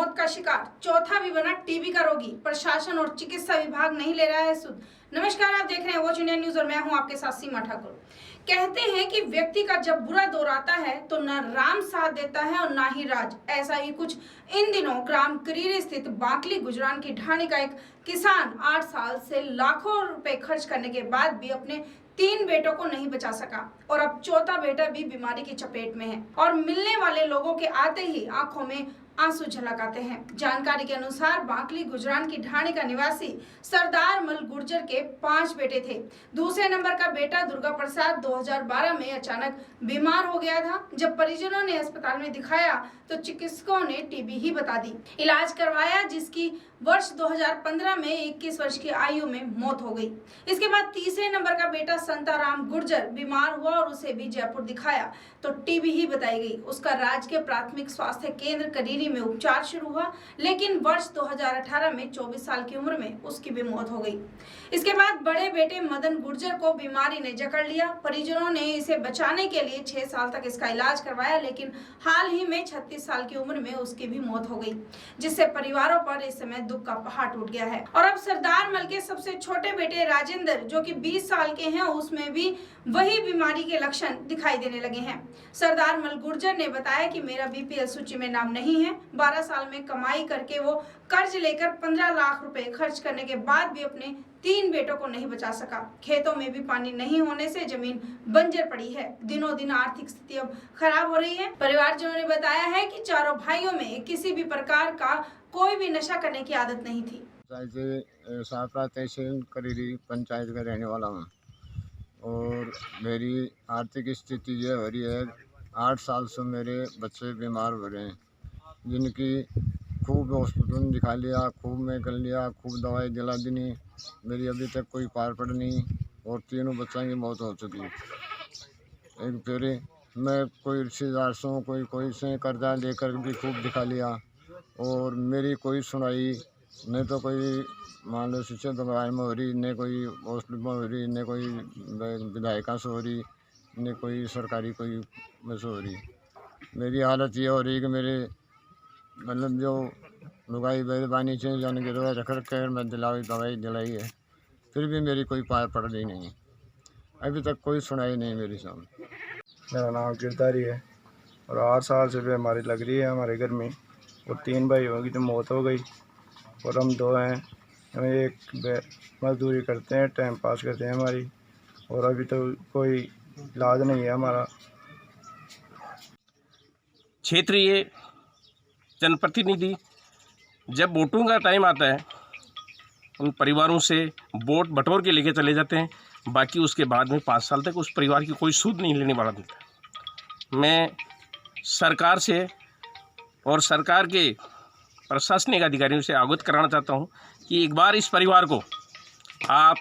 मौत का शिकार, चौथा भी बना टीबी का रोगी। प्रशासन और चिकित्सा विभाग नहीं ले रहा है सुध। नमस्कार, आप देख रहे हैं वॉच इंडिया न्यूज और मैं हूं आपके साथ सीमा ठाकुर। कहते हैं कि व्यक्ति का जब बुरा दौर आता है तो न राम साथ देता है और ना ही राज। ऐसा ही कुछ इन दिनों ग्राम करीरी स्थित बाकली गुजरान की ढाणी का एक किसान 8 साल से लाखों रुपए खर्च करने के बाद भी अपने 3 बेटों को नहीं बचा सका और अब चौथा बेटा भी बीमारी की चपेट में है और मिलने वाले लोगों के आते ही आंखों में आंसू झलक आते हैं। जानकारी के अनुसार बाकली गुजरान की ढाणी का निवासी सरदार मल गुर्जर के 5 बेटे थे। दूसरे नंबर का बेटा दुर्गा प्रसाद 2012 में अचानक बीमार हो गया था। जब परिजनों ने अस्पताल में दिखाया तो चिकित्सकों ने टीबी ही बता दी। इलाज करवाया जिसकी वर्ष 2015 में 21 वर्ष की आयु में मौत हो गई। इसके बाद तीसरे नंबर का बेटा संताराम गुर्जर बीमार हुआ और उसे भी जयपुर दिखाया तो टीबी ही बताई गई। उसका राजकीय प्राथमिक स्वास्थ्य केंद्र करीरी में उपचार शुरू हुआ, लेकिन वर्ष 2018 में 24 साल की उम्र में उसकी भी मौत हो गई। इसके बाद बड़े बेटे मदन गुर्जर को बीमारी ने जकड़ लिया। परिजनों ने इसे बचाने के लिए 6 साल तक इसका इलाज करवाया, लेकिन हाल ही में 36 साल की उम्र में उसकी भी मौत हो गई, जिससे परिवारों पर इस समय दुख का पहाड़ टूट गया है। और अब सरदार मल के सबसे छोटे बेटे राजेंद्र, जो कि 20 साल के हैं, उसमें भी वही बीमारी के लक्षण दिखाई देने लगे हैं। सरदार मल गुर्जर ने बताया कि मेरा बीपीएल सूची में नाम नहीं है। 12 साल में कमाई करके वो कर्ज लेकर 15 लाख रुपए खर्च करने के बाद भी अपने 3 बेटों को नहीं बचा सका। खेतों में भी पानी नहीं होने से जमीन बंजर पड़ी है। दिनों दिन आर्थिक स्थिति अब खराब हो रही है। परिवारजनों ने बताया है कि चारों भाइयों में किसी भी प्रकार का कोई भी नशा करने की आदत नहीं थी। सापरा तहसील करीरी पंचायत का रहने वाला हूँ और मेरी आर्थिक स्थिति ये हो रही है। 8 साल से मेरे बच्चे बीमार हो रहे हैं, जिनकी खूब हॉस्पिटल दिखा लिया, खूब मैं कर लिया, खूब दवाई दिला दी नहीं, मेरी अभी तक कोई पार पड़ नहीं और 3 बच्चों की मौत हो चुकी है। एक फिर मैं कोई रिश्तेदार से कोई से कर्जा लेकर भी खूब दिखा लिया और मेरी कोई सुनाई नहीं। तो कोई मान लो शिक्षक दवाई में हो रही, न कोई हॉस्पिटल में हो रही, न कोई विधायिका से हो रही, न कोई सरकारी कोई में से हो रही। मेरी हालत ये हो रही कि मेरे मतलब जो लुगाई बेरबानी से जाने की दवाई रख कर मैं दवाई दिलाई है, फिर भी मेरी कोई पार पड़ रही नहीं। अभी तक कोई सुनाई नहीं मेरी सामने। मेरा नाम गिरधारी है और 8 साल से बीमारी लग रही है हमारे घर में और 3 भाइयों की तो मौत हो गई और हम 2 हैं। हम एक मजदूरी करते हैं, टाइम पास करते हैं हमारी, और अभी तो कोई इलाज नहीं है हमारा। क्षेत्रीय जनप्रतिनिधि जब वोटों का टाइम आता है उन परिवारों से वोट बटोर के लेके चले जाते हैं। बाकी उसके बाद में 5 साल तक उस परिवार की कोई सूद नहीं लेने वाला देता। मैं सरकार से और सरकार के प्रशासनिक अधिकारियों से अवगत कराना चाहता हूं कि एक बार इस परिवार को आप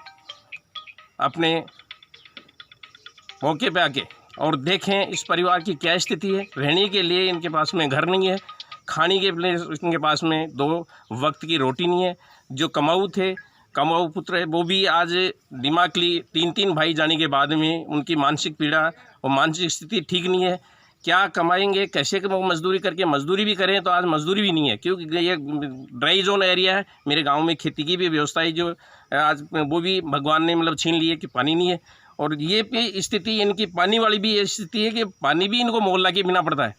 अपने मौके पे आके और देखें इस परिवार की क्या स्थिति है। रहने के लिए इनके पास में घर नहीं है, खाने के लिए इनके पास में 2 वक्त की रोटी नहीं है। जो कमाऊ पुत्र है वो भी आज दिमागी 3 भाई जाने के बाद में उनकी मानसिक पीड़ा और मानसिक स्थिति ठीक नहीं है। क्या कमाएंगे, कैसे मजदूरी करके मजदूरी भी करें तो आज मजदूरी भी नहीं है, क्योंकि ये ड्राई जोन एरिया है। मेरे गांव में खेती की भी व्यवस्था है जो आज वो भी भगवान ने मतलब छीन ली है कि पानी नहीं है। और ये स्थिति इनकी पानी वाली भी ये स्थिति है कि पानी भी इनको मोहल्ला के पीना पड़ता है।